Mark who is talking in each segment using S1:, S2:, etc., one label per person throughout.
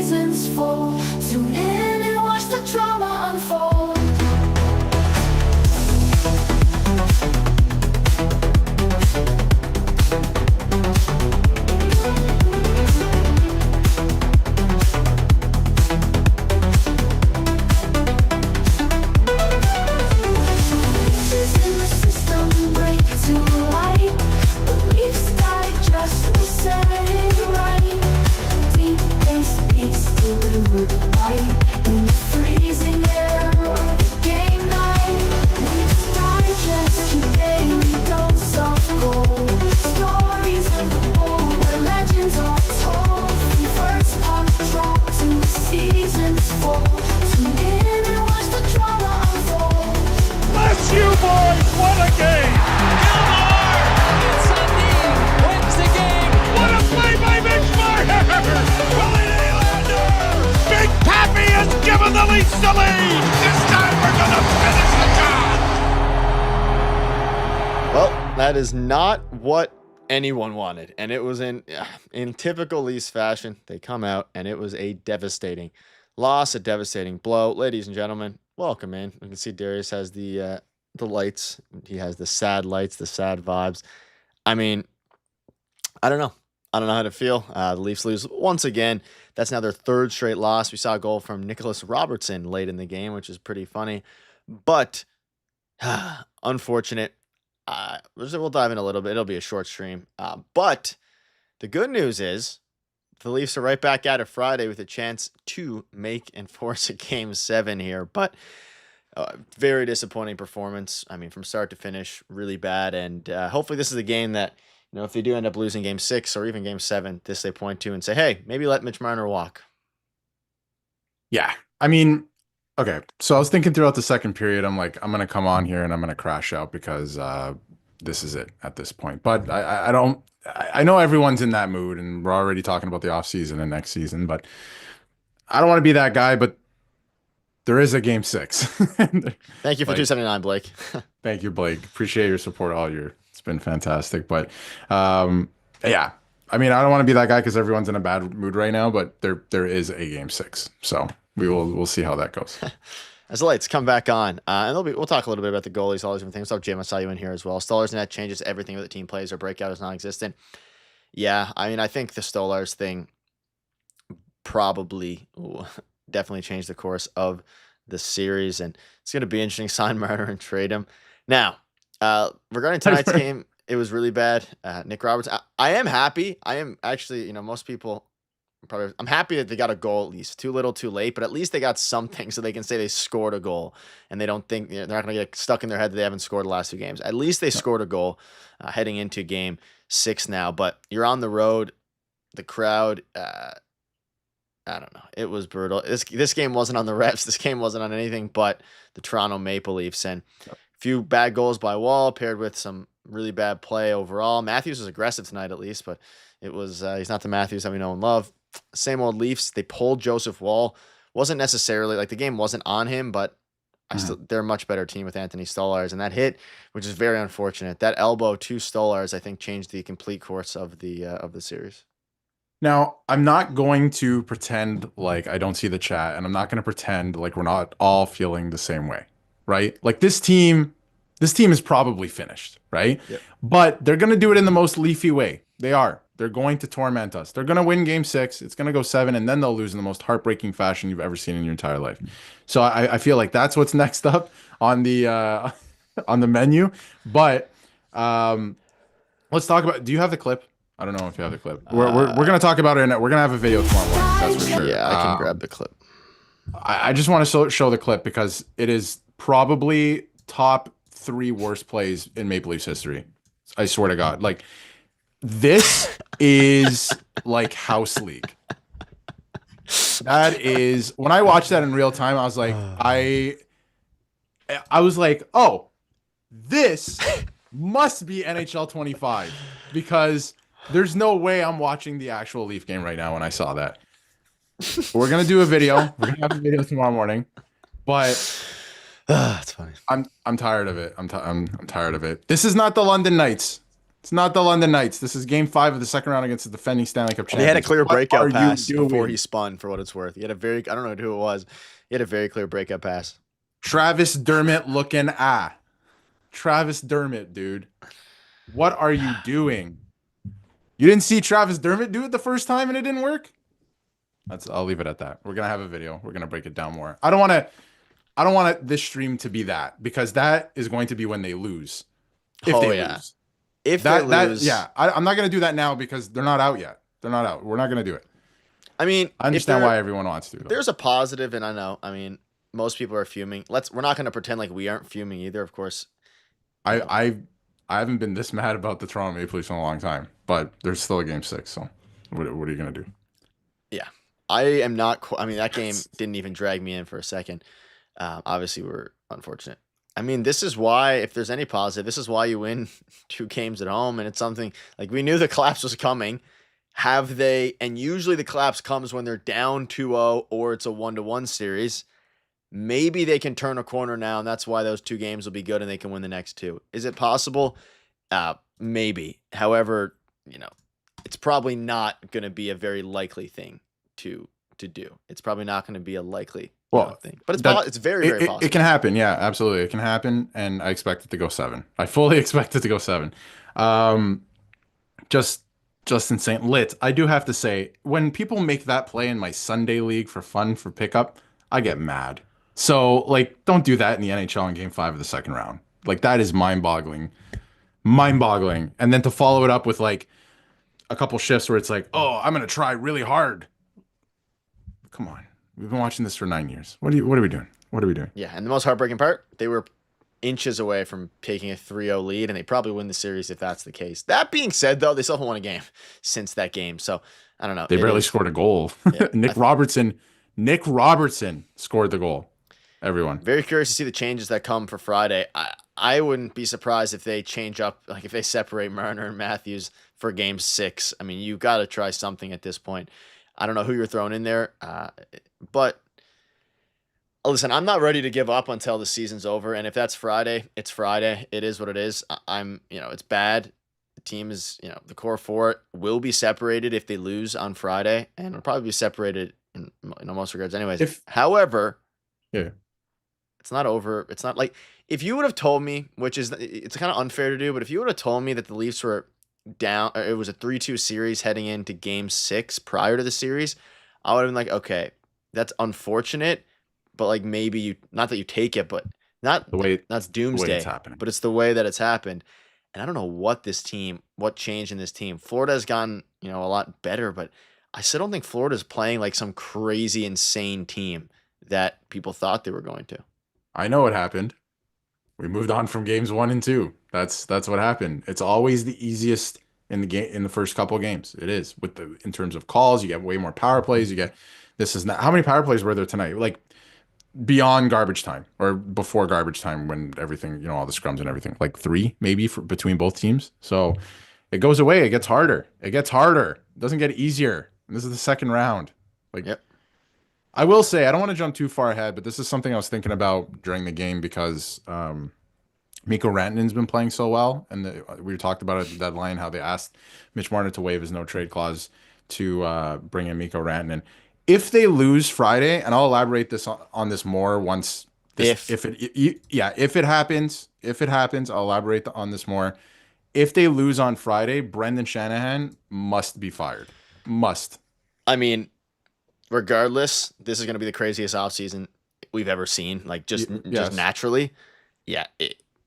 S1: season's full. Tune in and watch the drama unfold.
S2: Given the Leafs the lead. This time we're gonna finish the job.
S3: Well, that is not what anyone wanted, and it was in typical Leafs fashion. They come out, and it was a devastating loss, a devastating blow. Ladies and gentlemen, welcome in. You can see Darius has the lights. He has the sad lights, the sad vibes. I mean, I don't know. I don't know how to feel. The Leafs lose once again. That's now their third straight loss. We saw a goal from Nicholas Robertson late in the game, which is pretty funny. But unfortunate. We'll dive in a little bit. It'll be a short stream. But the good news is the Leafs are right back at it Friday with a chance to make and force a Game 7 here. But very disappointing performance. I mean, from start to finish, really bad. And hopefully this is a game that, if they do end up losing Game 6 or even Game 7, this they point to and say, hey, maybe let Mitch Marner walk.
S4: Yeah. I mean, okay. So I was thinking throughout the second period, I'm like, I'm going to come on here and I'm going to crash out because this is it at this point. But I know everyone's in that mood and we're already talking about the offseason and next season, but I don't want to be that guy, but there is a Game 6.
S3: Thank you for 279, Blake.
S4: Thank you, Blake. Appreciate your support all year. It's been fantastic. But yeah, I mean, I don't want to be that guy because everyone's in a bad mood right now, but there is a Game 6. So we'll see how that goes.
S3: As the lights come back on, and we'll talk a little bit about the goalies, all these different things. What's up, Jim? I saw you in here as well. Stolarz net changes everything that the team plays. Or breakout is non-existent. Yeah, I mean, I think the Stolarz thing probably definitely changed the course of the series, and it's going to be interesting. Sign Marner and trade him. Now, regarding tonight's game, it was really bad. Nick Roberts, I am happy. I am actually, most people probably, I'm happy that they got a goal at least. Too little, too late, but at least they got something so they can say they scored a goal and they don't think, they're not going to get stuck in their head that they haven't scored the last 2 games. At least they scored a goal heading into Game 6 now, but you're on the road. The crowd, I don't know. It was brutal. This game wasn't on the refs. This game wasn't on anything but the Toronto Maple Leafs, and few bad goals by Wall paired with some really bad play overall. Matthews was aggressive tonight at least, but it was he's not the Matthews that we know and love. Same old Leafs. They pulled Joseph Wall. Wasn't necessarily like the game wasn't on him, but they're a much better team with Anthony Stolarz, and that hit, which is very unfortunate. That elbow to Stolarz, I think, changed the complete course of the series.
S4: Now, I'm not going to pretend like I don't see the chat, and I'm not going to pretend like we're not all feeling the same way, right? Like this team is probably finished, right?
S3: Yep.
S4: But they're going to do it in the most Leafy way. They are. They're going to torment us. They're going to win Game 6. It's going to go 7, and then they'll lose in the most heartbreaking fashion you've ever seen in your entire life. So I feel like that's what's next up on the on the menu. But let's talk about. Do you have the clip? I don't know if you have the clip. We're going to talk about it, and we're going to have a video tomorrow morning. That's for sure.
S3: Yeah, I can grab the clip.
S4: I just want to show the clip because it is probably top 3 worst plays in Maple Leafs history. I swear to God. Like, this is like House League. That is, when I watched that in real time, I was like, I was like, oh, this must be NHL 25 because there's no way I'm watching the actual Leaf game right now when I saw that. We're gonna do a video. We're gonna have a video tomorrow morning, but
S3: it's funny.
S4: I'm tired of it. I'm tired of it. This is not the London Knights. It's not the London Knights. This is Game 5 of the second round against the defending Stanley Cup champions.
S3: They had a clear
S4: What
S3: breakout
S4: are you
S3: pass before
S4: doing?
S3: he spun, for what it's worth. He had a very, I don't know who it was. He had a very clear breakout pass.
S4: Travis Dermott looking Travis Dermott, dude. What are you doing? You didn't see Travis Dermott do it the first time and it didn't work? I'll leave it at that. We're gonna have a video. We're gonna break it down more. I don't want this stream to be that, because that is going to be when they lose. If they lose.
S3: If they lose.
S4: I'm not gonna do that now because they're not out yet. They're not out. We're not gonna do it.
S3: I mean,
S4: I understand why everyone wants to. Though.
S3: There's a positive, and I know. I mean, most people are fuming. We're not gonna pretend like we aren't fuming either, of course.
S4: I haven't been this mad about the Toronto Maple Leafs in a long time, but there's still a game 6. So what are you gonna do?
S3: Yeah, I am not. I mean, that game didn't even drag me in for a second. Obviously, we're unfortunate. I mean, this is why, if there's any positive, this is why you win 2 games at home, and it's something like we knew the collapse was coming. Have they? And usually the collapse comes when they're down 2-0 or it's a 1-1 series. Maybe they can turn a corner now, and that's why those 2 games will be good and they can win the next 2. Is it possible? Maybe. However, it's probably not going to be a very likely thing to do. It's probably not going to be a likely thing. But it's very, very possible.
S4: It can happen. Yeah, absolutely. It can happen, and I expect it to go 7. I fully expect it to go 7. Just insane. Lit. I do have to say, when people make that play in my Sunday league for fun, for pickup, I get mad. So, like, don't do that in the NHL in Game 5 of the second round. Like, that is mind-boggling. Mind-boggling. And then to follow it up with, like, a couple shifts where it's like, oh, I'm going to try really hard. Come on. We've been watching this for 9 years. What are we doing? What are we doing?
S3: Yeah, and the most heartbreaking part, they were inches away from taking a 3-0 lead, and they probably win the series if that's the case. That being said, though, they still haven't won a game since that game. So, I don't know.
S4: They barely scored a goal. Yeah, Nick Robertson scored the goal. Everyone.
S3: Very curious to see the changes that come for Friday. I wouldn't be surprised if they change up, like if they separate Marner and Matthews for Game 6. I mean, you got to try something at this point. I don't know who you're throwing in there, but listen, I'm not ready to give up until the season's over. And if that's Friday, it's Friday. It is what it is. It's bad. The team is, the core 4 will be separated if they lose on Friday, and it'll probably be separated in most regards anyways. However,
S4: yeah.
S3: It's not over. It's not like, if you would have told me, which is, it's kind of unfair to do, but if you would have told me that the Leafs were down, it was a 3-2 series heading into Game 6 prior to the series, I would have been like, okay, that's unfortunate, but like maybe not that you take it, but not the way that's doomsday, but it's the way that it's happened. And I don't know what changed in this team. Florida has gotten, a lot better, but I still don't think Florida's playing like some crazy, insane team that people thought they were going to.
S4: I know what happened. We moved on from games 1 and 2. That's what happened. It's always the easiest in the game, in the first couple of games. It is, in terms of calls. You get way more power plays. You get, this is not, how many power plays were there tonight? Like beyond garbage time or before garbage time, when everything, all the scrums and everything, like 3 maybe between both teams. So it goes away. It gets harder. It doesn't get easier. And this is the second round. Like,
S3: yep.
S4: I will say, I don't want to jump too far ahead, but this is something I was thinking about during the game because Mikko Rantanen's been playing so well. And we talked about it at the deadline, how they asked Mitch Marner to waive his no-trade clause to bring in Mikko Rantanen. If they lose Friday, and I'll elaborate on this more once if it happens, I'll elaborate on this more. If they lose on Friday, Brendan Shanahan must be fired. Must.
S3: I mean, regardless, this is going to be the craziest offseason we've ever seen. Like just naturally. Yeah.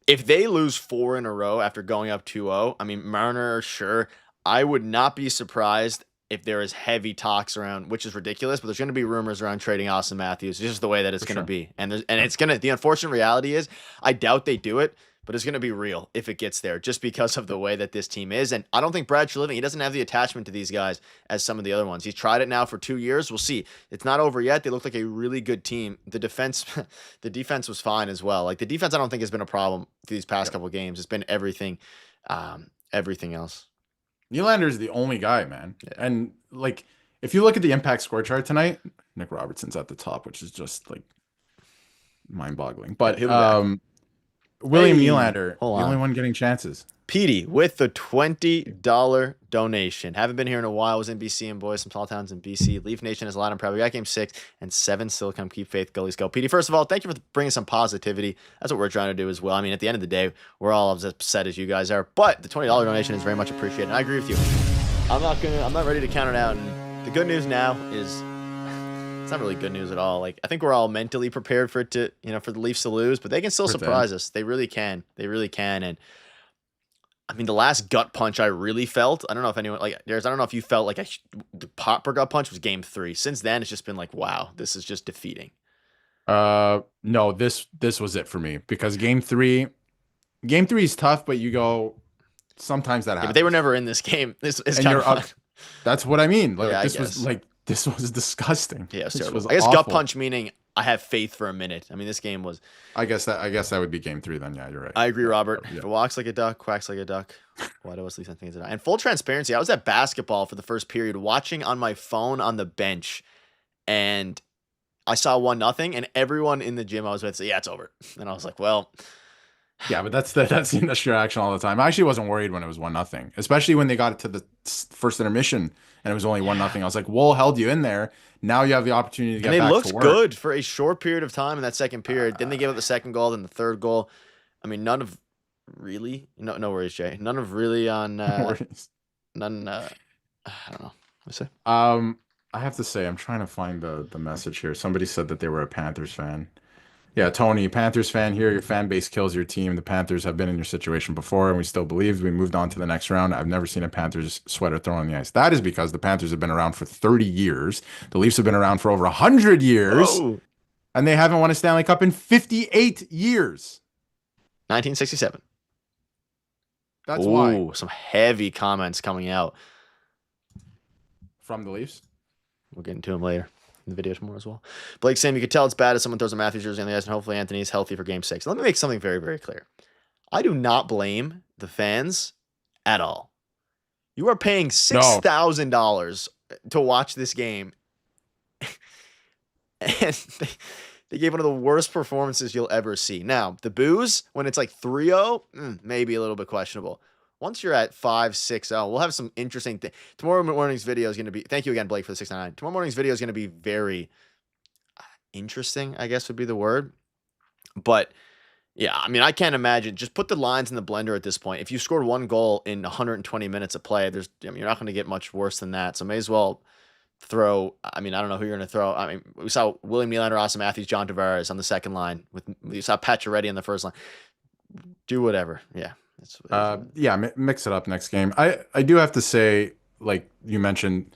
S3: If they lose 4 in a row after going up 2-0, I mean, Marner, sure. I would not be surprised if there is heavy talks around, which is ridiculous, but there's going to be rumors around trading Austin Matthews. It's just the way that it's going to be. And it's going to, the unfortunate reality is I doubt they do it, but it's going to be real if it gets there just because of the way that this team is. And I don't think Brad Treliving, he doesn't have the attachment to these guys as some of the other ones. He's tried it now for 2 years. We'll see. It's not over yet. They look like a really good team. The defense was fine as well. Like the defense, I don't think has been a problem through these past couple of games. It's been everything else.
S4: Nylander's the only guy, man. Yeah. And like, if you look at the impact score chart tonight, Nick Robertson's at the top, which is just like mind-boggling. But William Nylander, the only one getting chances.
S3: Petey with the $20 donation. Haven't been here in a while. Was in BC and boys, some small towns in BC. Leaf Nation is loud and proud. We got game 6 and 7 still come. Keep faith. Goalies go. Petey, first of all, thank you for bringing some positivity. That's what we're trying to do as well. I mean, at the end of the day, we're all as upset as you guys are, but the $20 donation is very much appreciated. And I agree with you. I'm not ready to count it out. And the good news now is it's not really good news at all. Like, I think we're all mentally prepared for it to, for the Leafs to lose, but they can still surprise us. They really can. They really can. And I mean, the last gut punch I really felt, I don't know if anyone, Darius, I don't know if you felt like the proper gut punch was game 3. Since then, it's just been like, wow, this is just defeating.
S4: No, this was it for me, because game 3 is tough, but you go, sometimes that happens.
S3: Yeah, but they were never in this game. This is kind of fun.
S4: That's what I mean. Like,
S3: Yeah,
S4: this was disgusting.
S3: Yeah,
S4: this was
S3: I guess
S4: awful.
S3: gut punch meaning I have faith for a minute. I mean, this game was.
S4: I guess that would be game 3 then. Yeah, you're right.
S3: I agree, Robert.
S4: Yeah.
S3: If it walks like a duck, quacks like a duck. Why do us Leafs things? And full transparency, I was at basketball for the first period, watching on my phone on the bench, and I saw 1-0, and everyone in the gym I was with said, "Yeah, it's over." And I was like, "Well."
S4: Yeah, but that's the industrial action all the time. I actually wasn't worried when it was 1-0, especially when they got it to the first intermission and it was only 1-0. I was like, "Wool held you in there. Now you have the opportunity to get back to work."
S3: They looked good for a short period of time in that second period. Then they gave up the second goal, then the third goal. I mean, no worries, Jay. None of really on
S4: worries.
S3: none. I don't know. What's it?
S4: I have to say, I'm trying to find the message here. Somebody said that they were a Panthers fan. Yeah, Tony, Panthers fan here. Your fan base kills your team. The Panthers have been in your situation before, and we still believed. We moved on to the next round. I've never seen a Panthers sweater thrown on the ice. That is because the Panthers have been around for 30 years. The Leafs have been around for over 100 years, and they haven't won a Stanley Cup in 58 years.
S3: 1967.
S4: That's why.
S3: Some heavy comments coming out
S4: From the Leafs.
S3: We'll get into them later in the video tomorrow as well. Blake saying, you could tell it's bad if someone throws a Matthews jersey on the ice, and hopefully Anthony is healthy for game 6. Let me make something very, very clear. I do not blame the fans at all. You are paying $6,000 to watch this game. And they gave one of the worst performances you'll ever see. Now, the boos, when it's like 3-0, maybe a little bit questionable. Once you're at 5-6-0, we'll have some interesting things. Tomorrow morning's video is going to be, thank you again, Blake, for the 699. Tomorrow morning's video is going to be very interesting, I guess would be the word. But yeah, I mean, I can't imagine. Just put the lines in the blender at this point. If you scored 1 goal in 120 minutes of play, you're not going to get much worse than that. So may as well throw. I mean, I don't know who you're going to throw. I mean, we saw William Nylander, Austin Matthews, John Tavares on the second line. We saw Pacioretty on the first line. Do whatever. Yeah.
S4: Mix it up next game. I do have to say, like you mentioned,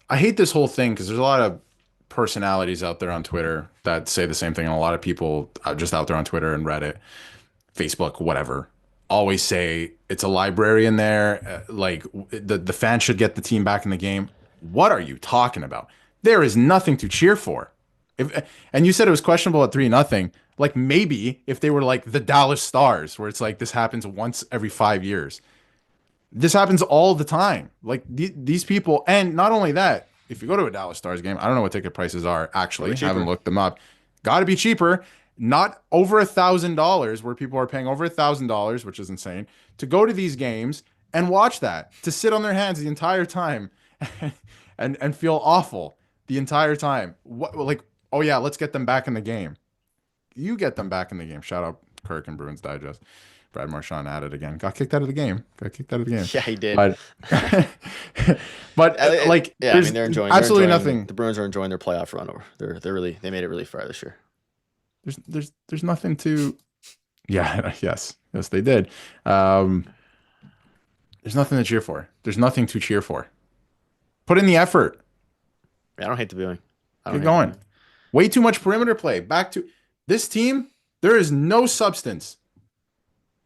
S4: I hate this whole thing because there's a lot of personalities out there on Twitter that say the same thing, and a lot of people just out there on Twitter and Reddit, Facebook, whatever, always say it's a library in there. Like the fans should get the team back in the game. What are you talking about? There is nothing to cheer for. And you said it was questionable at 3-0. Like, maybe if they were like the Dallas Stars, where it's like this happens once every 5 years. This happens all the time. Like these people, and not only that, if you go to a Dallas Stars game, I don't know what ticket prices are actually. I haven't looked them up. Got to be cheaper. Not over $1,000, where people are paying over $1,000, which is insane, to go to these games and watch that, to sit on their hands the entire time and feel awful the entire time. Oh yeah, let's get them back in the game. You get them back in the game. Shout out Kirk and Bruins Digest. Brad Marchand at it again. Got kicked out of the game.
S3: Yeah, he did.
S4: But
S3: I mean, they're enjoying
S4: absolutely nothing.
S3: The Bruins are enjoying their playoff run over. They made it really far this year.
S4: There's nothing to. Yeah. Yes, they did. There's nothing to cheer for. There's nothing to cheer for. Put in the effort.
S3: I don't hate the booing.
S4: Keep going. Way too much perimeter play. Back to this team. There is no substance.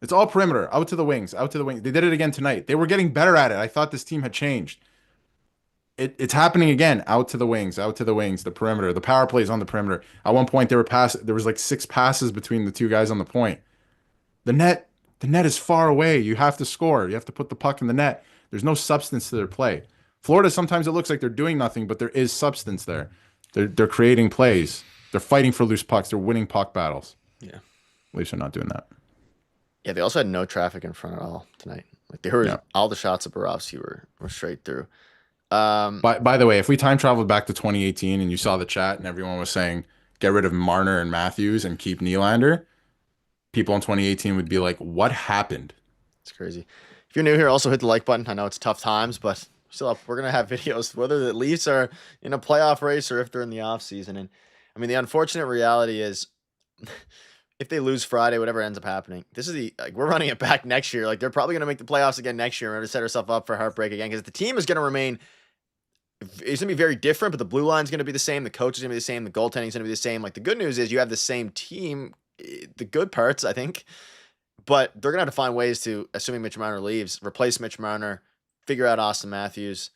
S4: It's all perimeter. Out to the wings. Out to the wings. They did it again tonight. They were getting better at it. I thought this team had changed. It's happening again. Out to the wings. Out to the wings. The perimeter. The power plays on the perimeter. At one point, there was like 6 passes between the two guys on the point. The net is far away. You have to score. You have to put the puck in the net. There's no substance to their play. Florida, sometimes it looks like they're doing nothing, but there is substance there. They're creating plays. They're fighting for loose pucks. They're winning puck battles.
S3: Yeah.
S4: Leafs are not doing that.
S3: Yeah, they also had no traffic in front at all tonight. Like they were
S4: Yeah.
S3: all the shots of Borowski were straight through.
S4: By the way, if we time traveled back to 2018 and you saw the chat and everyone was saying get rid of Marner and Matthews and keep Nylander, people in 2018 would be like, "What happened?"
S3: It's crazy. If you're new here, also hit the like button. I know it's tough times, but we're gonna have videos whether the Leafs are in a playoff race or if they're in the off season. And I mean, the unfortunate reality is, if they lose Friday, whatever ends up happening, this is we're running it back next year. Like they're probably gonna make the playoffs again next year. We're gonna set ourselves up for heartbreak again because the team is gonna remain. It's gonna be very different, but the blue line's gonna be the same. The coach is gonna be the same. The goaltending's gonna be the same. Like the good news is you have the same team. The good parts, I think. But they're gonna have to find ways to, assuming Mitch Marner leaves, replace Mitch Marner, figure out Austin Matthews.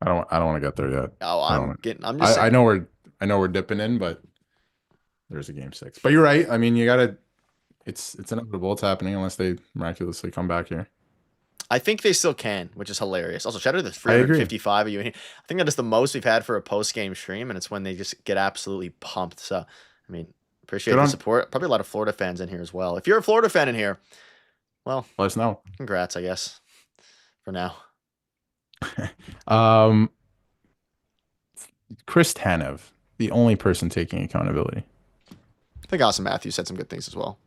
S4: I don't want to get there yet.
S3: Oh,
S4: I
S3: I'm
S4: don't-
S3: getting. I'm just.
S4: I
S3: Saying.
S4: know we're dipping in, but there's a game 6. But you're right. I mean, you gotta. It's inevitable. It's happening unless they miraculously come back here.
S3: I think they still can, which is hilarious. Also, shout out to the
S4: I agree.
S3: 355 of you in here. I think that is the most we've had for a post game stream, and it's when they just get absolutely pumped. So, I mean, appreciate
S4: Good
S3: the
S4: on-
S3: support. Probably a lot of Florida fans in here as well. If you're a Florida fan in here, well,
S4: Let us know.
S3: congrats, I guess, for now.
S4: Chris Tanev, the only person taking accountability.
S3: I think Austin Matthews said some good things as well.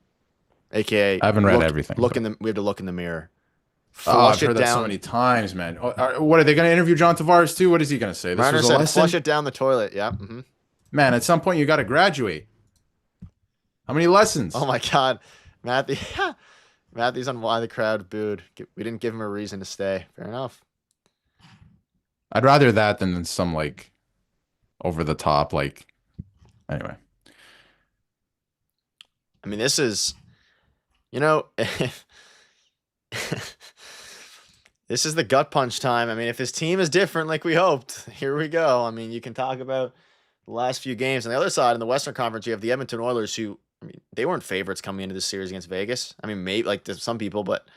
S3: AKA,
S4: I haven't read everything.
S3: We have to look in the mirror.
S4: Oh, I've
S3: Flush it
S4: heard that so
S3: down.
S4: many times, man. What are they going to interview John Tavares too? What is he going to say? This
S3: Marner
S4: was a
S3: said,
S4: lesson?
S3: "Flush it down the toilet." Yeah. Mm-hmm.
S4: Man, at some point you got to graduate. How many lessons?
S3: Oh my God, Matthew. Matthew's on why the crowd booed. We didn't give him a reason to stay. Fair enough.
S4: I'd rather that than some like over the top like. Anyway,
S3: I mean, this is, you know, this is the gut punch time. I mean, if his team is different like we hoped, here we go. I mean, you can talk about the last few games. On the other side, in the Western Conference, you have the Edmonton Oilers, who, I mean, they weren't favorites coming into this series against Vegas. I mean, maybe like to some people, but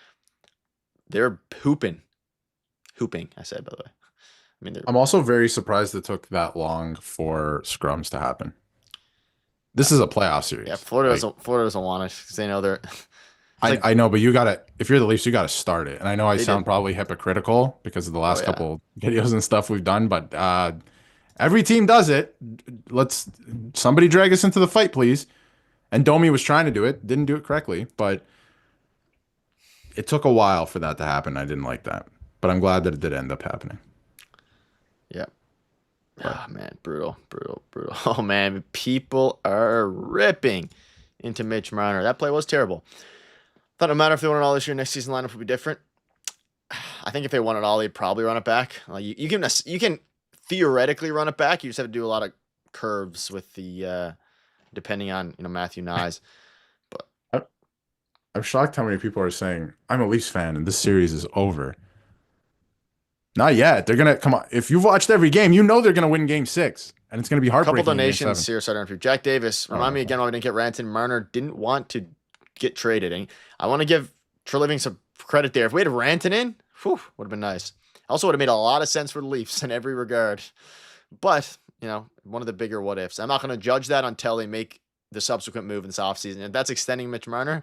S3: they're hooping. Hooping, I said, by the way. I mean,
S4: I'm also very surprised it took that long for scrums to happen. This is a playoff series.
S3: yeah, Florida
S4: Like,
S3: doesn't want it because they know they're.
S4: I know, but you gotta, if you're the Leafs, you gotta start it. And I know I
S3: They
S4: sound
S3: did.
S4: probably hypocritical because of the last
S3: yeah.
S4: couple videos and stuff we've done, but every team does it. Let's somebody drag us into the fight, please. And Domi was trying to do it, didn't do it correctly, but it took a while for that to happen. I didn't like that, but I'm glad that it did end up happening.
S3: Yeah. Oh, man. Brutal. Oh, man. People are ripping into Mitch Marner. That play was terrible. Thought no matter if they won it all this year, next season lineup would be different. I think if they won it all, they'd probably run it back. You can theoretically run it back. You just have to do a lot of curves with the depending on Matthew Nyes. But
S4: I'm shocked how many people are saying, I'm a Leafs fan and this series is over. Not yet. They're going to come on. If you've watched every game, you know they're going to win game 6. And it's going to be
S3: a
S4: heartbreaking.
S3: couple
S4: in game
S3: donations
S4: 7.
S3: here starting for Jack Davis. Remind me again why we didn't get Ranton. Marner didn't want to get traded. And I want to give Treliving some credit there. If we had Ranton in, would have been nice. Also would have made a lot of sense for the Leafs in every regard. But, one of the bigger what ifs. I'm not going to judge that until they make the subsequent move in this offseason. If that's extending Mitch Marner,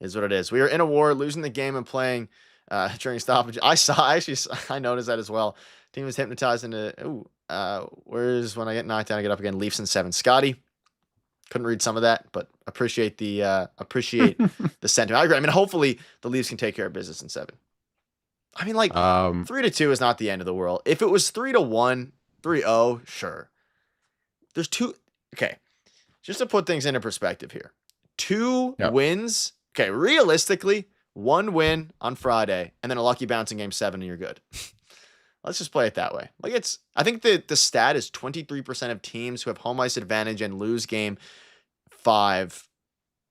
S3: is what it is. We are in a war, losing the game and playing during stoppage. I noticed that as well. Team was hypnotized into, where's when I get knocked down, I get up again. Leafs in 7. Scotty, couldn't read some of that, but appreciate the sentiment. I agree. I mean, hopefully the Leafs can take care of business in 7. I mean, 3-2 is not the end of the world. If it was 3-1, 3-0, sure. There's 2. Okay. Just to put things into perspective here. 2 wins. Okay. Realistically, 1 win on Friday and then a lucky bounce in game 7 and you're good. Let's just play it that way. I think the stat is 23% of teams who have home ice advantage and lose game 5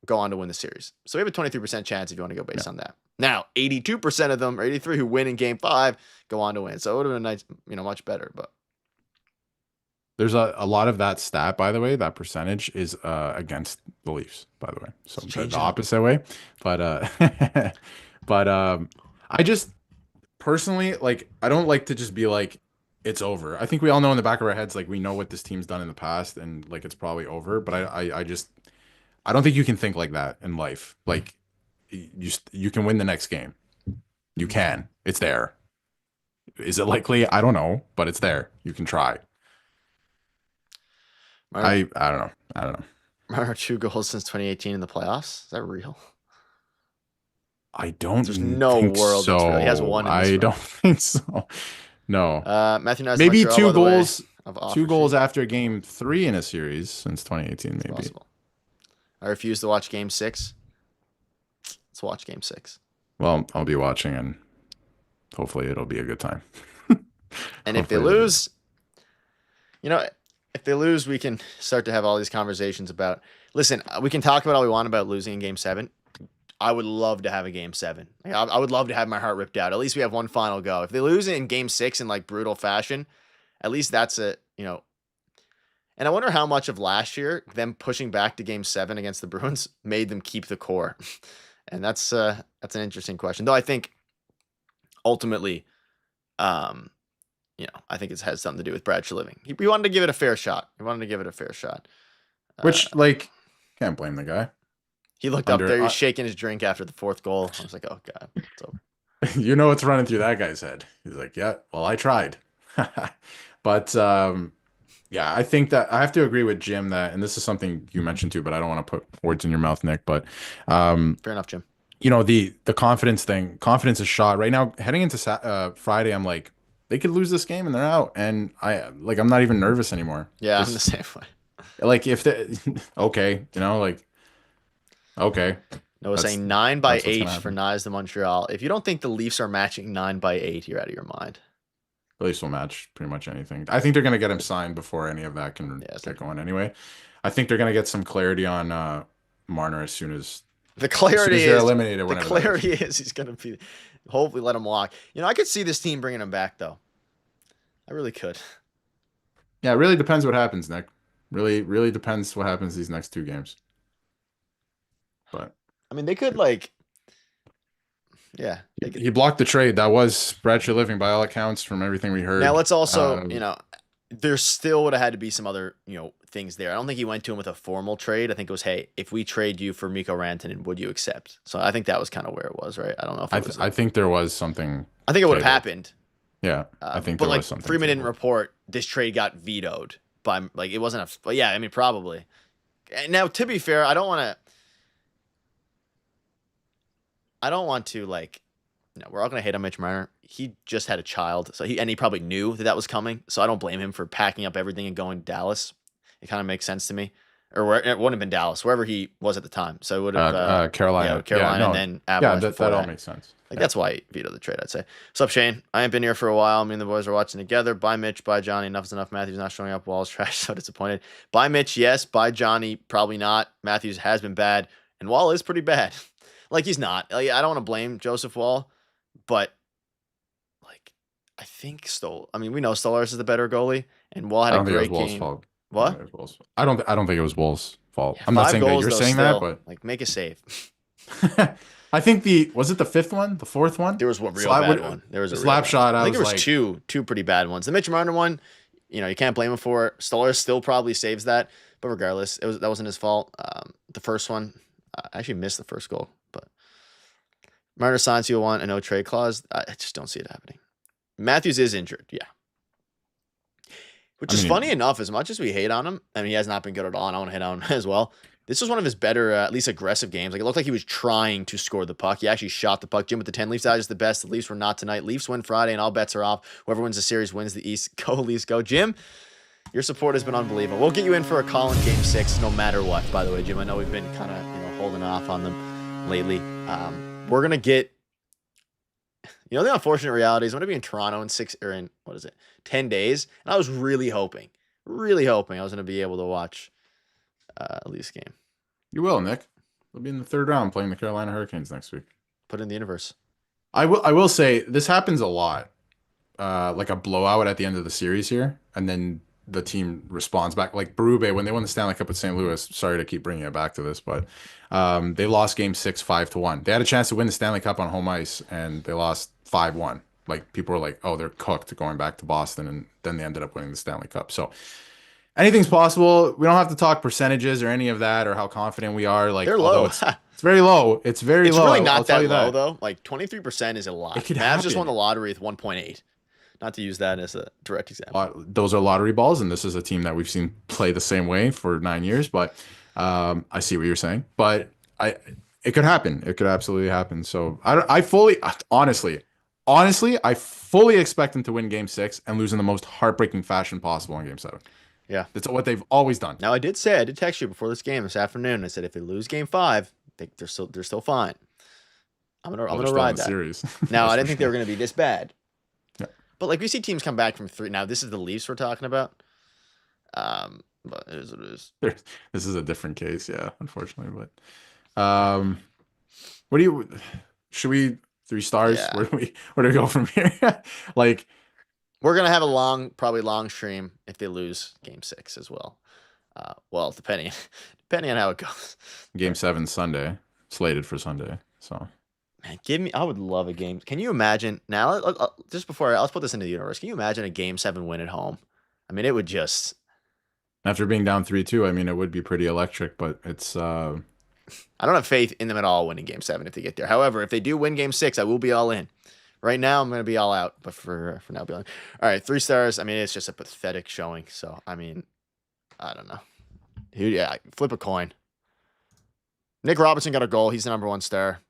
S3: go on to win the series. So we have a 23% chance if you want to go based on that. Now, 82% of them, or 83 who win in game 5 go on to win. So it would have been nice, much better, but
S4: there's a lot of that stat, by the way, that percentage is against the Leafs, by the way. So the opposite way. But I just personally, I don't like to just be like, it's over. I think we all know in the back of our heads, we know what this team's done in the past and it's probably over. But I don't think you can think like that in life. you can win the next game. You can. It's there. Is it likely? I don't know, but it's there. You can try.
S3: Marner,
S4: I don't know. I don't know.
S3: Marner 2 goals since 2018 in the playoffs. Is that real?
S4: I don't
S3: There's no
S4: think
S3: world
S4: so.
S3: that's real. He has one in this
S4: I
S3: room.
S4: don't think so. No.
S3: Matthew Nice,
S4: Maybe
S3: Montreal,
S4: two
S3: by the way,
S4: goals.
S3: of offer
S4: Two goals
S3: sheet.
S4: after game 3 in a series since 2018,
S3: It's
S4: maybe.
S3: possible. I refuse to watch game 6. Let's watch game 6.
S4: Well, I'll be watching, and hopefully it'll be a good time.
S3: And if they
S4: Hopefully it'll be.
S3: lose, you know, if they lose, we can start to have all these conversations about. Listen, we can talk about all we want about losing in game 7. I would love to have a game 7. Like, I would love to have my heart ripped out. At least we have one final go. If they lose in game 6 in like brutal fashion, at least that's a, you know. And I wonder how much of last year, them pushing back to game 7 against the Bruins, made them keep the core. And that's an interesting question. Though I think ultimately, I think it has something to do with Brad Living. He wanted to give it a fair shot.
S4: Which, can't blame the guy.
S3: He looked up there. He was shaking his drink after the 4th goal. I was like, oh, God. So,
S4: You know what's running through that guy's head. He's like, yeah, well, I tried. But yeah, I think that I have to agree with Jim that, and this is something you mentioned too, but I don't want to put words in your mouth, Nick. But
S3: fair enough, Jim.
S4: the confidence thing, confidence is shot right now. Heading into Friday, I'm like, they could lose this game and they're out, and I'm not even nervous anymore.
S3: Yeah, I'm the same way.
S4: Like if they, okay, okay.
S3: Noah
S4: That's-
S3: saying 9 by
S4: that's what's gonna
S3: 8 for
S4: happen.
S3: Knives to Montreal. If you don't think the Leafs are matching 9 by 8, you're out of your mind.
S4: The Leafs will match pretty much anything. I think they're going to get him signed before any of that can
S3: Yeah,
S4: get going anyway. I think they're going to get some clarity on Marner as soon as
S3: The clarity
S4: they're
S3: is
S4: eliminated.
S3: the
S4: Whenever that is.
S3: clarity is he's going to be. Hopefully, let him walk. I could see this team bringing him back though. I really could.
S4: Yeah, it really depends what happens, Nick. Really, really depends what happens these next 2 games. But
S3: I mean, they could yeah. They could.
S4: he blocked the trade. That was Brad Living by all accounts from everything we heard.
S3: Now let's also, there still would have had to be some other, things there. I don't think he went to him with a formal trade. I think it was, hey, if we trade you for Mikko Rantanen, would you accept? So I think that was kind of where it was, right? I don't know if it was.
S4: I think there was something.
S3: I think it would have
S4: tabled.
S3: happened.
S4: Yeah, I think
S3: but
S4: there
S3: like
S4: was something.
S3: Freeman didn't
S4: tabled.
S3: report this trade got vetoed by it wasn't a. But yeah, I mean probably. And now to be fair, I don't want to we're all gonna hate on Mitch Marner. He just had a child, so he probably knew that was coming. So I don't blame him for packing up everything and going to Dallas. It kind of makes sense to me. Or where it wouldn't have been Dallas, wherever he was at the time. So it would have
S4: Carolina,
S3: Carolina, and then Avalanche.
S4: yeah,
S3: before
S4: that all makes sense.
S3: That's why he vetoed the trade, I'd say. What's up, Shane? I ain't been here for a while. Me and the boys are watching together. Bye, Mitch. Bye, Johnny. Enough is enough. Matthews not showing up. Wall's trash. So disappointed. Bye, Mitch. Yes. Bye, Johnny. Probably not. Matthews has been bad. And Wall is pretty bad. He's not. I don't want to blame Joseph Wall, but I think we know Stolarz is the better goalie, and Wall had
S4: I
S3: a
S4: don't think it was
S3: great
S4: Wall's
S3: game.
S4: fault.
S3: What?
S4: I don't think it was Wolves' fault.
S3: Yeah,
S4: I'm not
S3: 5
S4: saying that
S3: goals,
S4: you're
S3: though,
S4: saying
S3: still.
S4: that, but
S3: Make a save.
S4: I think was it the 5th one, the 4th one?
S3: There was one real bad one. There was a
S4: slap shot.
S3: I think
S4: was
S3: there was two pretty bad ones. The Mitch Marner one, you can't blame him for it. Stolarz still probably saves that, but regardless, that wasn't his fault. The first one, I actually missed the first goal, but Marner signs you want a no trade clause. I just don't see it happening. Matthews is injured, yeah. Which is funny enough, as much as we hate on him, and he has not been good at all, and I want to hit on him as well. This was one of his better, at least aggressive games. It looked like he was trying to score the puck. He actually shot the puck. Jim with the 10 Leafs out is the best. The Leafs were not tonight. Leafs win Friday, and all bets are off. Whoever wins the series wins the East. Go Leafs, go. Jim, your support has been unbelievable. We'll get you in for a call in Game 6 no matter what, by the way, Jim. I know we've been kind of holding off on them lately. We're going to get... the unfortunate reality is I'm going to be in Toronto in 10 days, and I was really hoping I was going to be able to watch a Leafs game.
S4: You will, Nick. We'll be in the 3rd round playing the Carolina Hurricanes next week.
S3: Put it in the universe.
S4: I will say this happens a lot. Like a blowout at the end of the series here, and then the team responds back. Like Berube, when they won the Stanley Cup with St. Louis, sorry to keep bringing it back to this, but they lost Game 6 5-1. They had a chance to win the Stanley Cup on home ice, and they lost 5-1. People were like, oh, they're cooked going back to Boston, and then they ended up winning the Stanley Cup. So anything's possible. We don't have to talk percentages or any of that or how confident we are. Like,
S3: They're
S4: although
S3: low.
S4: it's very low. It's very
S3: It's
S4: low.
S3: really
S4: I'll
S3: not
S4: tell
S3: that
S4: you
S3: low
S4: that.
S3: though. Like 23% is a lot.
S4: It could
S3: Mavs just won
S4: happen.
S3: the lottery with 1.8. Not to use that as a direct example.
S4: Those are lottery balls, and this is a team that we've seen play the same way for 9 years. But I see what you're saying. But it could happen. It could absolutely happen. So I fully, honestly, I fully expect them to win Game 6 and lose in the most heartbreaking fashion possible in Game 7.
S3: Yeah.
S4: That's what they've always done.
S3: Now I did text you before this game this afternoon. I said if they lose Game 5, they're still fine. I'm
S4: Well,
S3: gonna
S4: they're still in
S3: ride
S4: the
S3: that.
S4: series.
S3: Now
S4: That's
S3: I
S4: for
S3: didn't think they
S4: sure.
S3: were gonna be this bad.
S4: Yeah.
S3: But like we see teams come back from 3. Now this is the Leafs we're talking about. But it is what it is.
S4: This is a different case, yeah, unfortunately. But what do you should we 3 stars?
S3: Yeah.
S4: Where do we go from here? Like,
S3: We're gonna have a probably long stream if they lose Game 6 as well. Well, depending on how it goes.
S4: Game 7 Sunday, slated for Sunday. So
S3: Man, I would love a game. Can you imagine now? Just before let's put this into the universe. Can you imagine a Game 7 win at home? I mean, it would just.
S4: after being down 3-2, I mean, it would be pretty electric, but it's
S3: I don't have faith in them at all winning Game 7 if they get there. However, if they do win Game 6, I will be all in. Right now, I'm gonna be all out, but for now, I'll be all in. All right, 3 stars. I mean, it's just a pathetic showing. So I mean, I don't know. Yeah, flip a coin. Nick Robinson got a goal. He's the number 1 star.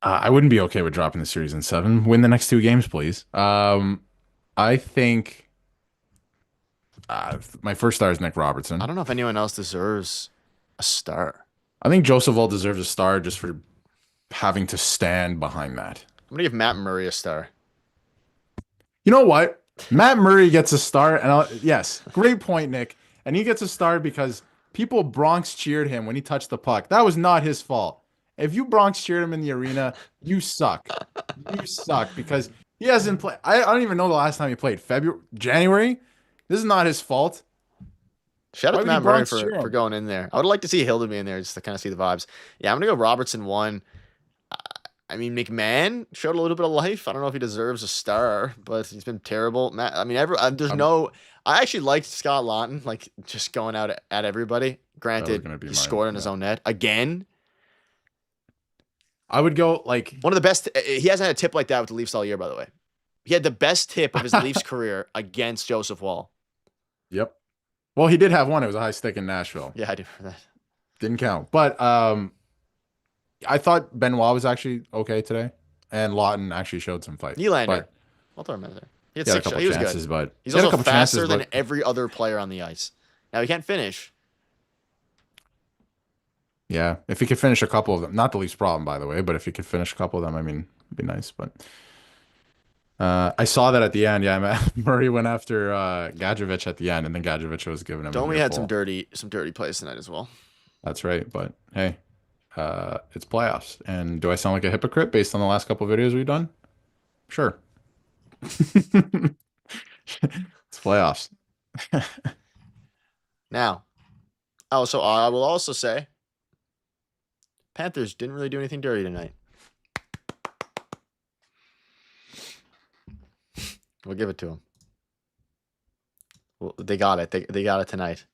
S4: I wouldn't be okay with dropping the series in 7. Win the next 2 games, please. I think my first star is Nick Robertson.
S3: I don't know if anyone else deserves a star.
S4: I think Joseph Woll deserves a star just for having to stand behind that.
S3: I'm gonna give Matt Murray a star.
S4: You know what? Matt Murray gets a star, and yes, great point, Nick. And he gets a star because people Bronx cheered him when he touched the puck. That was not his fault. If you Bronx cheered him in the arena, you suck. You suck because he hasn't played. I don't even know the last time he played. January. This is not his fault.
S3: Shout out
S4: Why
S3: to
S4: would you
S3: Matt Murray
S4: Bronx cheer
S3: for
S4: him?
S3: going in there. I would like to see Hilda be in there just to kind of see the vibes. Yeah, I'm gonna go Robertson 1. I mean, McMahon showed a little bit of life. I don't know if he deserves a star, but he's been terrible. Matt, I mean, there's no. I actually liked Scott Lawton, like just going out at everybody. Granted,
S4: gonna be
S3: he
S4: mine,
S3: scored in his
S4: yeah.
S3: own net again.
S4: I would go like
S3: One of the best. He hasn't had a tip like that with the Leafs all year, by the way. He had the best tip of his Leafs career against Joseph Woll.
S4: Yep. Well, he did have one. It was a high stick in Nashville.
S3: Yeah, I do for that.
S4: Didn't count. But I thought Benoit was actually okay today, and Lawton actually showed some fight.
S3: Nylander.
S4: But
S3: I'll throw him in there. He had
S4: he had a
S3: 6
S4: couple
S3: shots. He was
S4: chances,
S3: good.
S4: but
S3: He's
S4: he had a
S3: also
S4: couple
S3: faster
S4: chances,
S3: than
S4: but
S3: every other player on the ice. Now he can't finish.
S4: yeah, if he could finish a couple of them, not the least problem, by the way, but if he could finish a couple of them, I mean, it'd be nice. But I saw that at the end. Yeah, Murray went after Gadjevich at the end, and then Gadjevich was giving him.
S3: Domi
S4: a
S3: had
S4: full.
S3: some dirty plays tonight as well.
S4: That's right. But hey, it's playoffs, and do I sound like a hypocrite based on the last couple of videos we've done? Sure. It's playoffs.
S3: Now, so I will also say, Panthers didn't really do anything dirty tonight. We'll give it to them. Well, they got it. They got it tonight.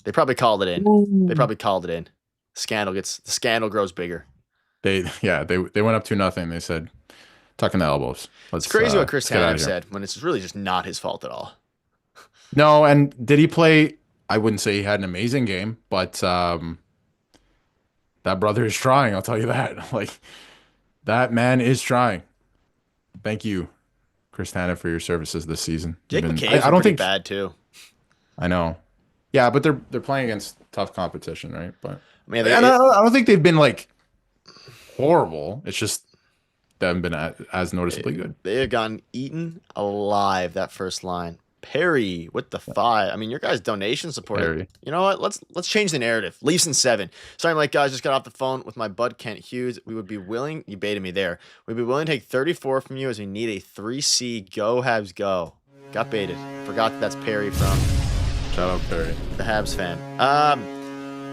S3: They probably called it in. They probably called it in. The scandal grows bigger.
S4: They went up 2-0. They said, tucking the elbows.
S3: It's crazy what Chris
S4: let's get outta
S3: Tanev
S4: here.
S3: said when it's really just not his fault at all.
S4: No, and did he play? I wouldn't say he had an amazing game, but that brother is trying. I'll tell you that. Like, that man is trying. Thank you, Chris Tanev, for your services this season.
S3: Jake
S4: You've
S3: McCabe's
S4: I don't
S3: pretty
S4: think
S3: bad too.
S4: I know. Yeah, but they're playing against tough competition, right? But
S3: I mean,
S4: and I don't think they've been like horrible. It's just they haven't been as noticeably good.
S3: They have gotten eaten alive, that first line. Perry with the 5. I mean, your guys' donation supported.
S4: Perry.
S3: You know what? Let's change the narrative. Leafs in 7. Sorry, Mike, guys, just got off the phone with my bud Kent Hughes. We would be willing. You baited me there. We'd be willing to take 34 from you as we need a 3C. Go Habs, go. Got baited. Forgot that's Perry from
S4: Shout out Perry.
S3: the Habs fan.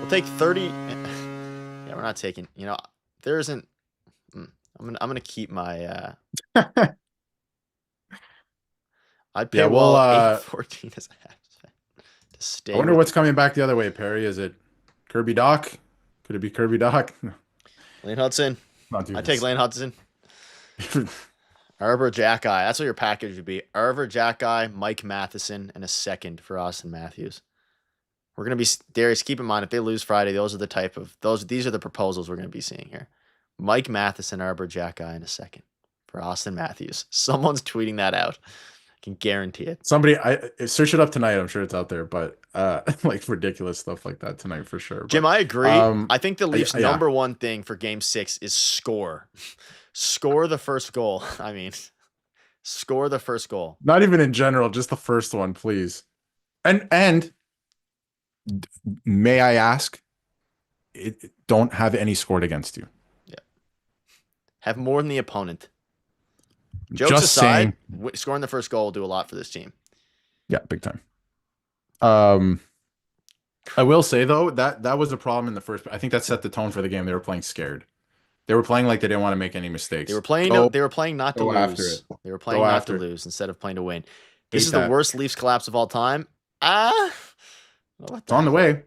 S3: We'll take 30. Yeah, we're not taking. You know, there isn't. I'm gonna keep my. I'd pay
S4: Yeah,
S3: well
S4: well,
S3: 814 as a Habs fan to stay.
S4: I wonder
S3: with
S4: what's coming back the other way, Perry. Is it Kirby Doc? Could it be Kirby Doc? No,
S3: Lane Hudson.
S4: not do
S3: I take
S4: this.
S3: Lane Hudson. Arber Jack Guy. That's what your package would be. Arber Jack Guy, Mike Matheson, and a second for Austin Matthews. We're gonna be Darius. Keep in mind, if they lose Friday, these are the proposals we're gonna be seeing here. Mike Matheson, Arber Jack Guy, and a second for Austin Matthews. Someone's tweeting that out. I can guarantee it.
S4: Somebody, I search it up tonight. I'm sure it's out there, but like ridiculous stuff like that tonight for sure.
S3: Jim,
S4: But,
S3: I agree. I think the Leafs'
S4: yeah.
S3: number one thing for Game 6 is score. Score the first goal. I mean, score the first goal.
S4: not even in general, just the first one, please. And may I ask, don't have any scored against you.
S3: Have more than the opponent. Jokes
S4: Just
S3: aside,
S4: saying.
S3: scoring the first goal will do a lot for this team.
S4: Yeah, big time. I will say though that was a problem in the first. I think that set the tone for the game. They were playing scared. They were playing like they didn't want to make any mistakes.
S3: They were playing. They were playing not to
S4: go after
S3: lose.
S4: it.
S3: They were playing
S4: Go
S3: not
S4: after
S3: to
S4: it.
S3: lose instead of playing to win. This
S4: Hate
S3: is
S4: that.
S3: the worst Leafs collapse of all time.
S4: It's on the way.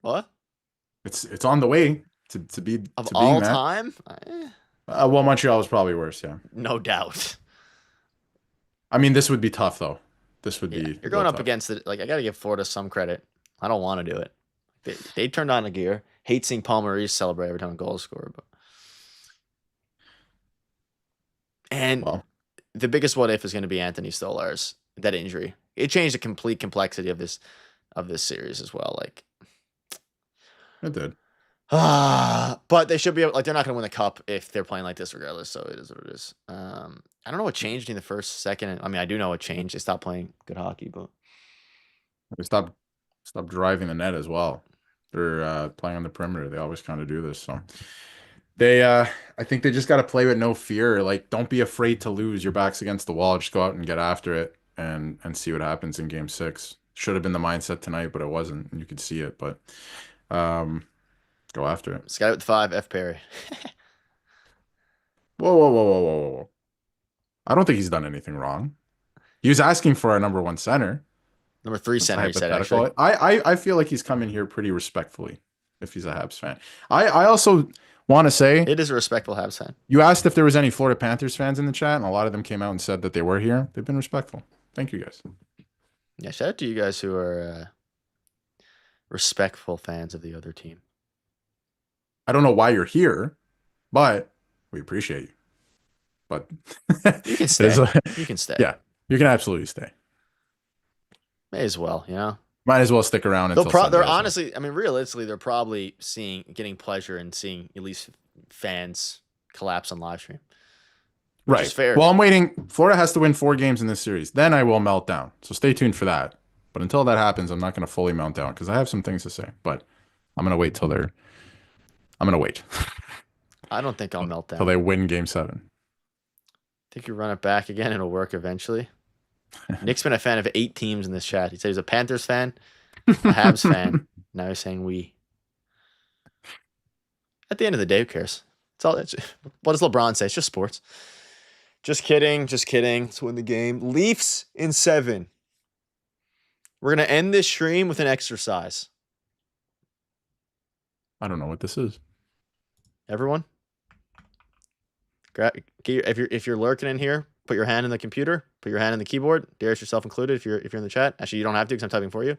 S3: What
S4: It's on the way to be
S3: of
S4: to
S3: all
S4: being that.
S3: time?
S4: Well, Montreal was probably worse. Yeah.
S3: No doubt.
S4: I mean, this would be tough though. This would
S3: Yeah,
S4: be.
S3: you're going
S4: real
S3: up
S4: tough.
S3: against it. Like I got to give Florida some credit. I don't want to do it. They turned on the gear. Hate seeing Paul Maurice celebrate every time a goal is scored, but. And
S4: Well,
S3: the biggest what if is going to be Anthony Stolarz, that injury. It changed the complete complexity of this series as well. Like,
S4: it did.
S3: but they should be able, like they're not going to win the cup if they're playing like this regardless. So it is what it is. I don't know what changed in the first, second. I mean, I do know what changed. They stopped playing good hockey, but
S4: They stop driving the net as well. They're playing on the perimeter. They always kind of do this. So they I think they just got to play with no fear. Like, don't be afraid to lose. Your back's against the wall. Just go out and get after it and see what happens in game 6. Should have been the mindset tonight, but it wasn't. And you could see it, but go after it.
S3: Sky with 5, F. Perry.
S4: Whoa. I don't think he's done anything wrong. He was asking for our number 1 center.
S3: Number 3
S4: That's
S3: center, he said,
S4: hypothetical.
S3: actually.
S4: I feel like he's come in here pretty respectfully if he's a Habs fan. I also want to say,
S3: It is a respectful Habs fan.
S4: you asked if there was any Florida Panthers fans in the chat, and a lot of them came out and said that they were here. They've been respectful. Thank you guys.
S3: Yeah, shout out to you guys who are respectful fans of the other team.
S4: I don't know why you're here, but we appreciate you. But
S3: You can stay. You can stay.
S4: Yeah, you can absolutely stay.
S3: May as well, you know?
S4: Might as well stick around until Sunday
S3: They're
S4: as well.
S3: honestly, I mean, realistically, they're probably getting pleasure in seeing at least fans collapse on live stream. Which
S4: Right.
S3: is fair.
S4: Well, I'm waiting. Florida has to win 4 games in this series. Then I will melt down. So stay tuned for that. But until that happens, I'm not going to fully melt down because I have some things to say. But I'm going to wait till they're. I'm going to wait
S3: I don't think I'll melt
S4: till
S3: down.
S4: they win game 7.
S3: Think you run it back again, it'll work eventually. Nick's been a fan of 8 teams in this chat. He said he's a Panthers fan, a Habs fan. Now he's saying we. At the end of the day, who cares? What does LeBron say? It's just sports. Just kidding. Let's win the game. Leafs in 7. We're going to end this stream with an exercise.
S4: I don't know what this is.
S3: Everyone, if you're lurking in here, put your hand in the computer, put your hand in the keyboard. Darius, yourself included. If you're in the chat, actually you don't have to because I'm typing for you.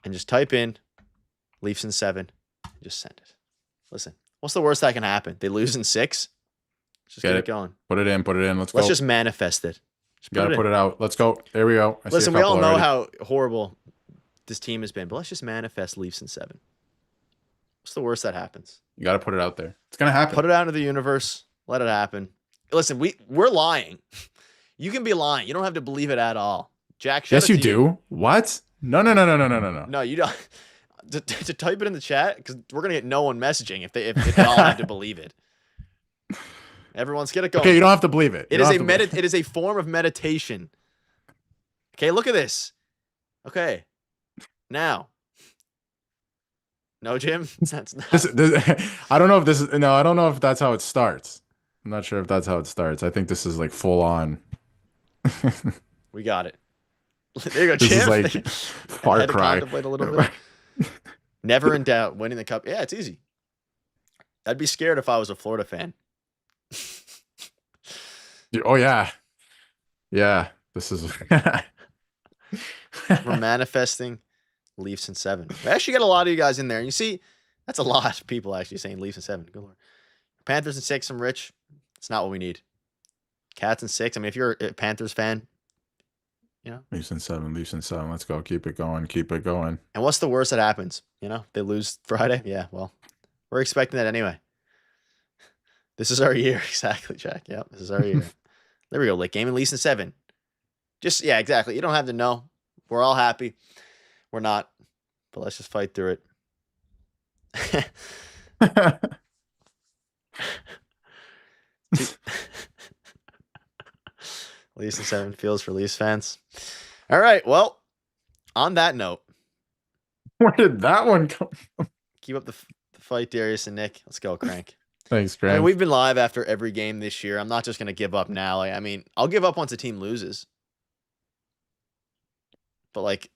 S3: And just type in Leafs in 7. Just send it. Listen, what's the worst that can happen? They lose in 6. Just get it going.
S4: Put it in. Let's go.
S3: Let's just manifest it. Just
S4: Gotta put it out. Let's go. There we go. I see a
S3: Listen, we all
S4: couple
S3: know
S4: already.
S3: how horrible this team has been, but let's just manifest Leafs in 7. What's the worst that happens?
S4: You got to put it out there. It's gonna happen.
S3: Put it out into the universe. Let it happen. Listen, we're lying. You can be lying. You don't have to believe it at all. Jack, shout
S4: Yes,
S3: out
S4: you
S3: to
S4: do. What? No.
S3: No, you don't. To type it in the chat because we're gonna get no one messaging if they all have to believe it. Everyone's get it going.
S4: Okay, you don't have to believe it.
S3: It
S4: You
S3: is
S4: don't
S3: a
S4: have to believe
S3: it is a form of meditation. Okay, look at this. Okay, now. No, Jim, that's not.
S4: I don't know if this is. No, I don't know if that's how it starts. I'm not sure if that's how it starts. I think this is like full on.
S3: We got it. There you go,
S4: This is
S3: champ.
S4: like
S3: I
S4: Far
S3: had to
S4: Cry.
S3: contemplate a little bit. Never in doubt, winning the cup. Yeah, it's easy. I'd be scared if I was a Florida fan.
S4: Oh yeah, yeah. This is.
S3: We're manifesting Leafs in 7. We actually got a lot of you guys in there. And you see, that's a lot of people actually saying Leafs in 7. Good lord. Panthers in 6. I'm rich. It's not what we need. Cats in 6. I mean, if you're a Panthers fan, you know.
S4: Leafs in 7. Leafs in 7. Let's go. Keep it going. Keep it going.
S3: And what's the worst that happens? You know, they lose Friday. Yeah, well, we're expecting that anyway. This is our year. Exactly, Jack. Yep, this is our year. There we go. Late game and Leafs in 7. Just, yeah, exactly. You don't have to know. We're all happy. We're not. But let's just fight through it. Leafs in 7 feels for Leafs fans. All right. Well, on that note,
S4: Where did that one come?
S3: keep up the fight, Darius and Nick. Let's go, Crank.
S4: Thanks,
S3: I
S4: Graham.
S3: mean, we've been live after every game this year. I'm not just going to give up now. Like, I mean, I'll give up once a team loses. But like,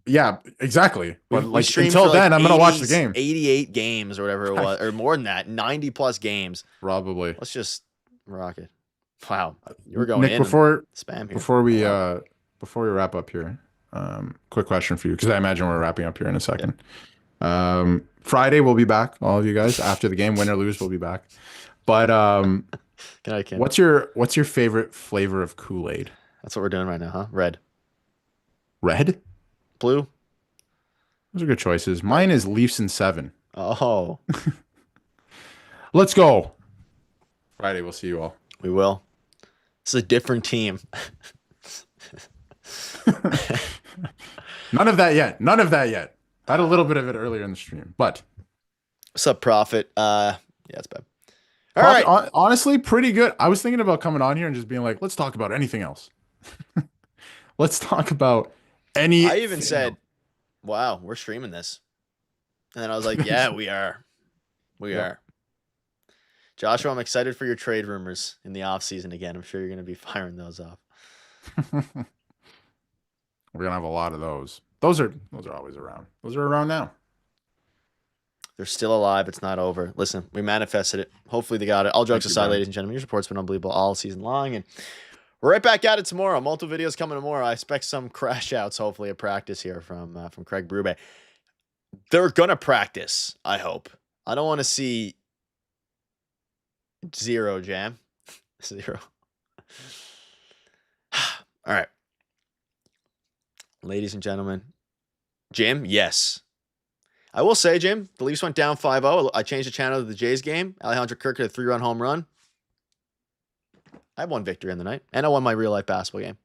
S4: yeah, exactly. But
S3: we
S4: like
S3: streamed
S4: until
S3: for, like,
S4: then, I'm gonna watch the
S3: 80
S4: game.
S3: 88 games or whatever it was, or more than that, 90 plus games.
S4: Probably.
S3: Let's just rock it. Wow, you're going
S4: Nick,
S3: in
S4: before
S3: spam here.
S4: before we
S3: Wow.
S4: wrap up here, quick question for you because I imagine we're wrapping up here in a second. Friday we'll be back, all of you guys. After the game, win or lose, we'll be back. But
S3: Good night, Kim.
S4: what's your favorite flavor of Kool-Aid?
S3: That's what we're doing right now, huh? Red,
S4: Red?
S3: blue.
S4: Those are good choices. Mine is Leafs in 7.
S3: Oh,
S4: Let's go. Friday, we'll see you all.
S3: we will. It's a different team.
S4: None of that yet. None of that yet. I had a little bit of it earlier in the stream, but
S3: What's up, Profit? Yeah, it's bad. All
S4: Profit,
S3: right.
S4: honestly, pretty good. I was thinking about coming on here and just being like, let's talk about anything else. Let's talk about any.
S3: I even said, wow, we're streaming this. And then I was like, yeah, we are. We
S4: Yeah.
S3: are. Joshua, I'm excited for your trade rumors in the offseason again. I'm sure you're going to be firing those off.
S4: We're gonna have a lot of those. Those are always around. Those are around now.
S3: They're still alive. It's not over. Listen, we manifested it. Hopefully they got it. All jokes
S4: Thank you,
S3: aside,
S4: Brian.
S3: ladies and gentlemen, your support's been unbelievable all season long. And we're right back at it tomorrow. Multiple videos coming tomorrow. I expect some crash outs, hopefully, at practice here from Craig Brube. They're going to practice, I hope. I don't want to see 0 jam. 0. All right. Ladies and gentlemen, Jim, yes. I will say, Jim, the Leafs went down 5-0. I changed the channel to the Jays game. Alejandro Kirk had a 3-run home run. I had one victory in the night, and I won my real-life basketball game.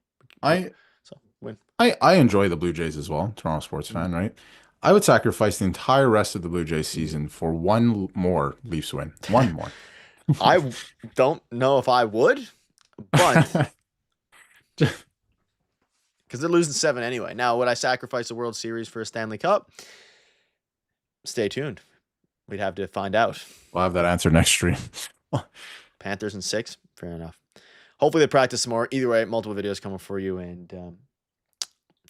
S3: So, win.
S4: I enjoy the Blue Jays as well. Toronto sports fan, right? I would sacrifice the entire rest of the Blue Jays season for one more Leafs win. One more.
S3: I don't know if I would, but because they're losing 7 anyway. Now, would I sacrifice the World Series for a Stanley Cup? Stay tuned. We'd have to find out.
S4: We'll have that answer next stream.
S3: Panthers in 6. Fair enough. Hopefully they practice some more. Either way, multiple videos coming for you, and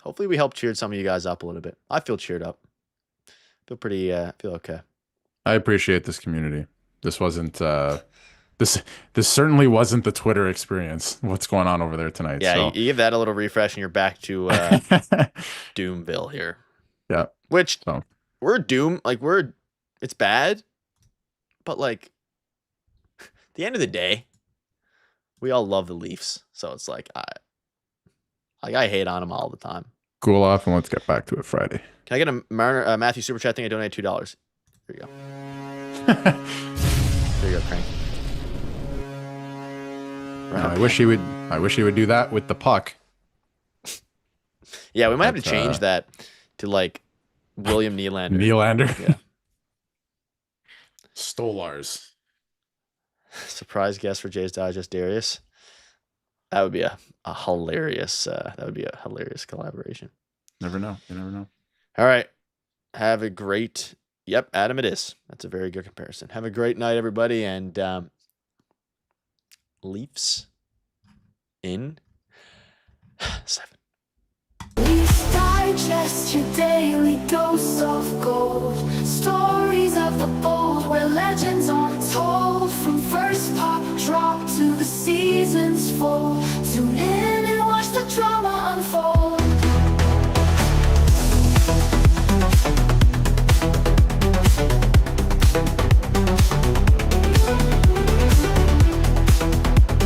S3: hopefully we help cheer some of you guys up a little bit. I feel cheered up. Feel pretty. Feel okay.
S4: I appreciate this community. This wasn't this certainly wasn't the Twitter experience. What's going on over there tonight?
S3: Yeah,
S4: So,
S3: you give that a little refresh, and you're back to Doomville here.
S4: yeah.
S3: Which
S4: So
S3: we're Doom. Like it's bad, but like at the end of the day, we all love the Leafs. So it's like I hate on them all the time.
S4: cool off and let's get back to it Friday.
S3: Can I get a Marner, Matthew super chat thing? I donate $2. There you go. There you go, Crank.
S4: I wish he would do that with the puck.
S3: Yeah, we might have to
S4: But,
S3: change that to like William Nylander.
S4: Nylander.
S3: Yeah.
S4: Stolars.
S3: Surprise guest for Jay's Digest, Darius. That would be a hilarious. That would be a hilarious collaboration.
S4: Never know. You never know.
S3: All right. Have a great. Yep, Adam, it is. That's a very good comparison. Have a great night, everybody, and Leafs in 7.
S1: Leafs Digest, your daily dose of gold. Stories of the bold where legends are told. From first puck drop to the season's fall. Tune in and watch the drama unfold.